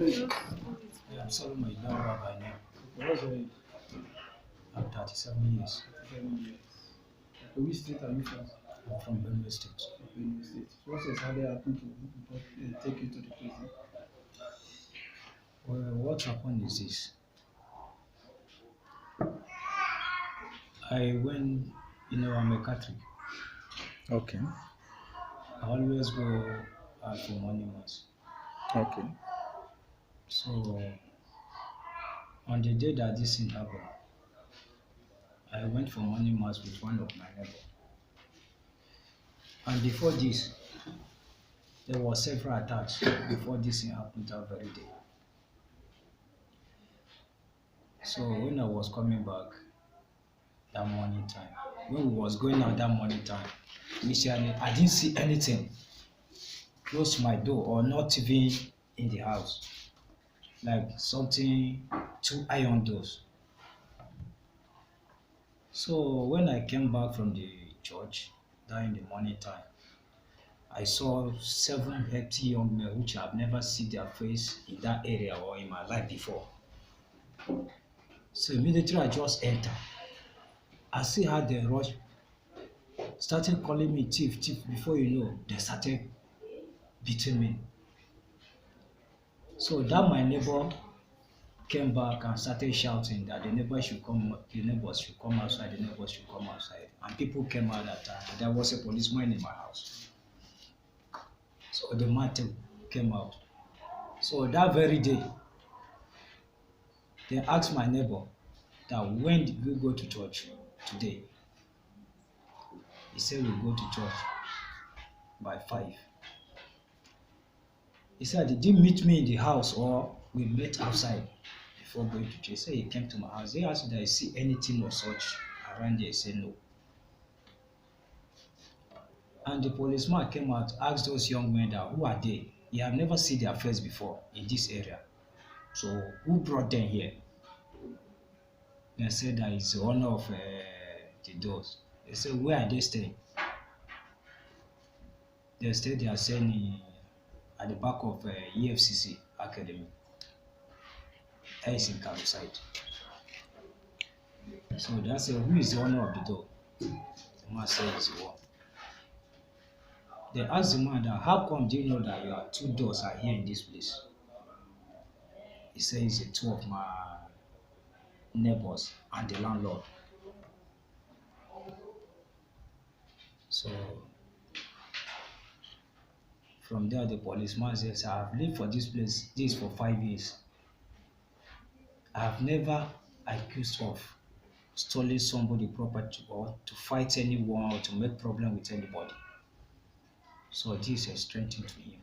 Yeah, I'm Solomon Idawa by name. What's your age? I'm 37 years. 7 years. Okay, which state are you from? I'm from Benue State. Benue State. What exactly happened to take you to the prison? Well, what happened is this. I went, I'm a Catholic. Okay. I always go out for morning mass. Okay. So on the day that this thing happened, I went for morning mass with one of my neighbors. And before this, there were several attacks before this thing happened that very day. So when I was coming back that morning time, when we was going out that morning time, initially I didn't see anything close to my door or not even in the house, like something, two iron doors. So when I came back from the church that in the morning time, I saw seven healthy young men which I've never seen their face in that area or in my life before. So immediately I just entered. I see how they rush, started calling me thief, thief. Before you know, they started beating me. So that my neighbor came back and started shouting that the neighbors should come outside, the neighbors should come outside. And people came out that time. There was a policeman in my house. So the man came out. So that very day, they asked my neighbor that when did we go to church today? He said we go to church by 5. He said, did you meet me in the house or we met outside before going to church? He said he came to my house. They asked, did I see anything of such around there? He said no. And the policeman came out, asked those young men that who are they? He had never seen their face before in this area. So who brought them here? They said that it's the owner of the doors. They said, where are they staying? They said they are staying at the back of EFCC Academy. That is in Kano side. So they said, who is the owner of the door? The man said it's the one. They asked the man that, how come do you know that your two doors are here in this place? He said it's the two of my neighbors and the landlord. So from there, the policeman says, I have lived for this for 5 years. I have never accused of stealing somebody property or to fight anyone or to make problem with anybody. So this is strengthening to him.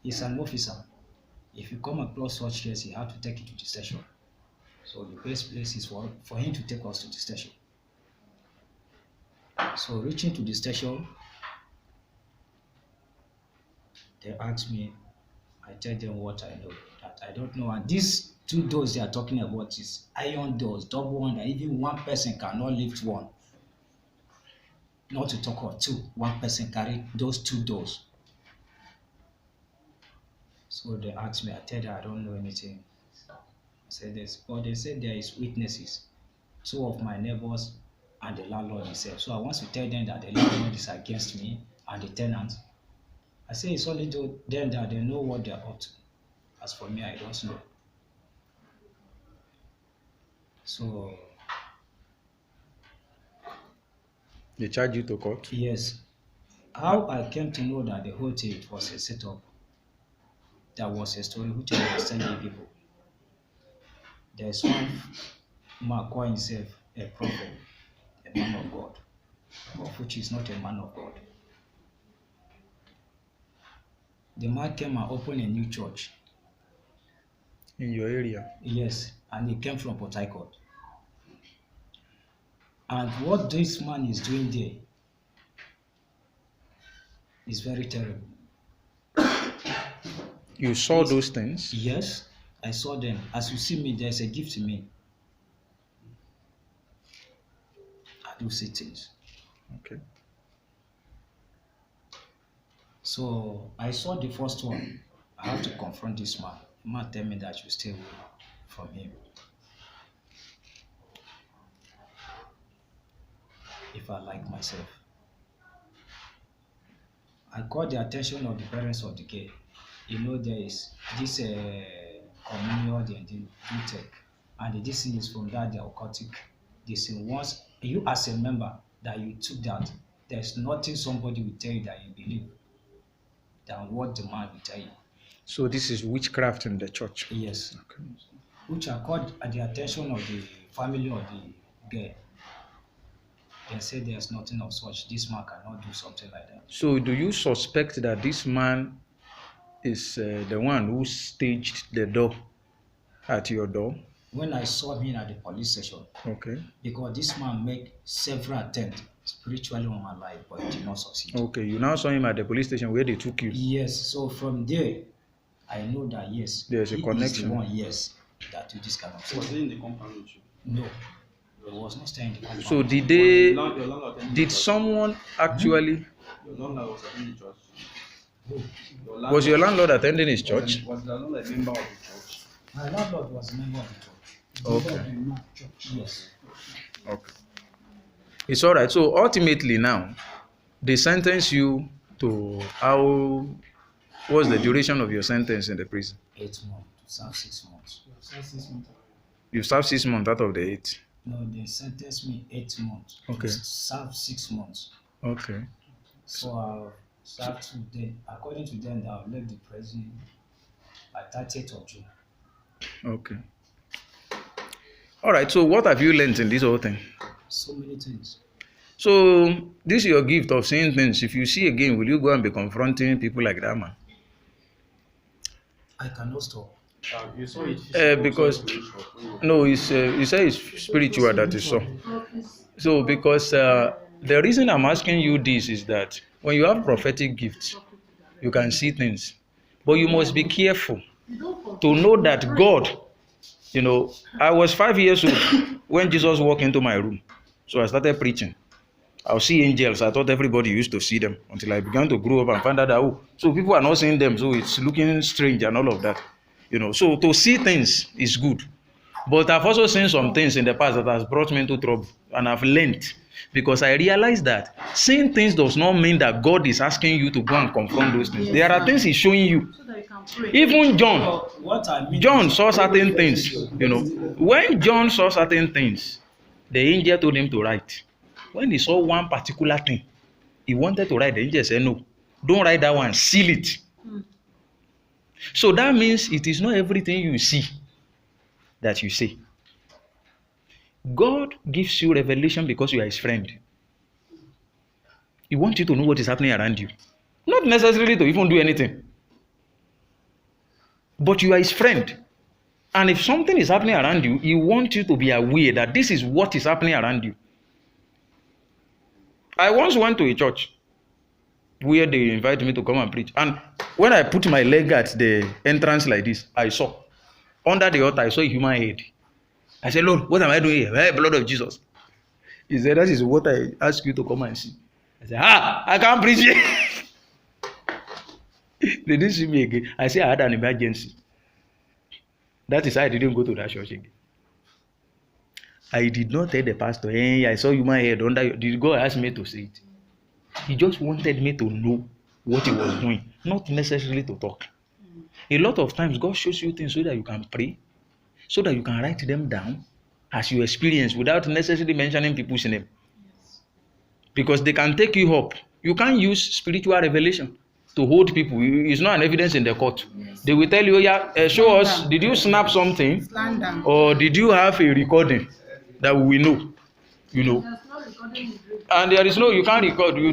He's an officer. If you come across such case, you have to take it to the station. So the best place is for him to take us to the station. So reaching to the station, they asked me, I tell them what I know, that I don't know. And these two doors they are talking about is iron doors, double one, that even one person cannot lift one. Not to talk of two, one person carry those two doors. So they asked me, I tell them I don't know anything. I said this, but they said there is witnesses, two of my neighbors and the landlord himself. So I want to tell them that the landlord is against me and the tenant. I say it's only to them that they know what they're up to. As for me, I don't know. So They charge you to court? yes, how I came to know that the whole thing was a setup. That was a story which I was telling people. There's one man call himself a prophet, a man of God, but which is not a man of God. The man came and opened a new church. In your area? Yes, and he came from Port Harcourt. And what this man is doing there is very terrible. You saw those things? Yes, I saw them. As you see me, there's a gift in me. I do see things. Okay. So I saw the first one I have to confront this man. The man tell me that I should stay away from him. If I like myself. I caught the attention of the parents of the girl. You know, there is this communion they do take, and this thing is from that the occultic. This thing once you as a member that you took that, there's nothing somebody will tell you that you believe than what the man will tell you. So this is witchcraft in the church. Yes, Okay. which I caught at the attention of the family of the girl. They said there's nothing of such. This man cannot do something like that. So do you suspect that this man is the one who staged the door at your door? When I saw him at the police station, Okay. because this man made several attempts spiritually on my life, but it did not succeed. Okay. You now saw him at the police station where they took you. Yes, so from there, I know that yes, There's a he is connection. the one, yes, that do this kind of Was stuff. he in the compound with you? No, it was not staying in the compound. So did Was they? your landlord attending the Did church? someone actually? Your landlord was attending the church. Who? Was your landlord attending his church? Was the landlord a member of the church? My landlord was a member of the church. Okay. Yes. Okay. It's all right. So ultimately now, they sentence you to how? What's the duration of your sentence in the prison? 8 months to serve 6 months. You served 6 months out of the 8. No, they sentenced me 8 months Okay. to serve 6 months. Okay. So I served to them. According to them, I left the prison by 30th of June. Okay. All right. So what have you learned in this whole thing? So many things. So this is your gift of seeing things. If you see again, will you go and be confronting people like that, man? I cannot stop. You saw it Because no, you say it's spiritual that you saw. So because the reason I'm asking you this is that when you have prophetic gifts, you can see things, but you must be careful to know that God. You know, I was 5 years old when Jesus walked into my room, so I started preaching. I'll see angels. I thought everybody used to see them until I began to grow up and find out that, oh, so people are not seeing them, so it's looking strange and all of that. You know, so to see things is good. But I've also seen some things in the past that has brought me into trouble, and I've learned because I realized that seeing things does not mean that God is asking you to go and confront those things. There are things He's showing you. So that you can pray. Even John What I mean saw certain things. You know, when John saw certain things, the angel told him to write. When he saw one particular thing, he wanted to write. The angel said, "No, don't write that one. Seal it." So that means it is not everything you see that you say. God gives you revelation because you are His friend. He wants you to know what is happening around you, not necessarily to even do anything. But you are His friend. And if something is happening around you, He wants you to be aware that this is what is happening around you. I once went to a church where they invited me to come and preach. And when I put my leg at the entrance like this, I saw. Under the altar, I saw a human head. I said, "Lord, what am I doing here?" "Hey, blood of Jesus." He said, "That is what I asked you to come and see." I said, I can't preach here." They didn't see me again. I said I had an emergency. That is why I didn't go to that church again. I did not tell the pastor, "Hey, I saw human head under your..." Did God ask me to say it? He just wanted me to know what He was doing, not necessarily to talk. A lot of times, God shows you things so that you can pray, so that you can write them down as you experience without necessarily mentioning people's name. Because they can take you up. You can't use spiritual revelation to hold people. It's not an evidence in the court. They will tell you, "Oh, yeah, show us, did you snap something? Slander. Or did you have a recording that we know?" You know. There's no recording in Greek. And there is no, you can't record, you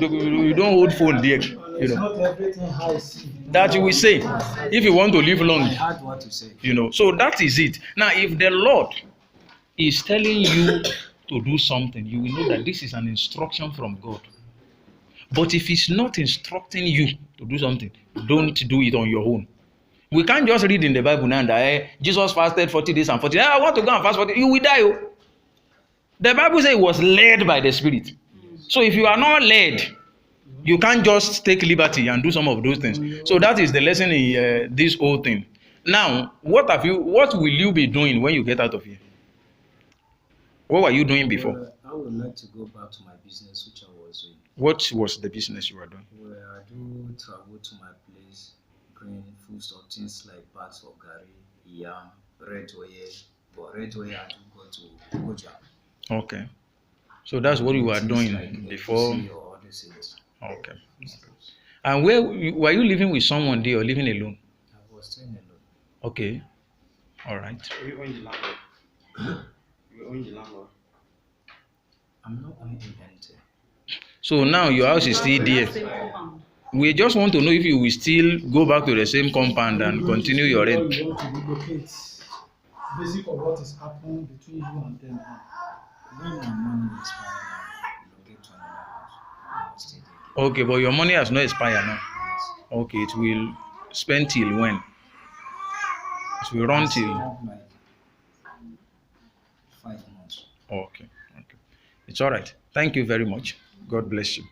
don't hold phone there. You It's know. not everything I see. That you will say if you want to live I long. had what to say. You know. So that is it. Now, if the Lord is telling you to do something, you will know that this is an instruction from God. But if He's not instructing you to do something, don't do it on your own. We can't just read in the Bible now that Jesus fasted 40 days and 40 days. I want to go and fast 40 days. You will die. Oh. The Bible says He was led by the Spirit. So if you are not led, You can't just take liberty and do some of those things. So that is the lesson in this whole thing. Now, what will you be doing when you get out of here? What were you doing before? Well, I would like to go back to my business, which I was doing. What was the business you were doing? Well, I do travel to my place, bring food stuff, things like bags of gari, yam, red oil. But red oil, I do go to Goja. Okay. So that's what you were Things doing like before. egusi or other things. Okay. And were you living with someone there or living alone? I was staying alone. Okay. All right. You own the landlord. You own the landlord. I'm not owning anything. So now your house is still there. Same compound. We just want to know if you will still go back to the same compound and continue your rent. You want to relocate. Basic of what is happening between you and them now. When my money expires, I relocate to another house. I will stay there. Okay, but your money has not expired now. Yes. Okay, it will spend till when? It will run I still till. have like 5 months. Okay. Okay. It's all right. Thank you very much. God bless you.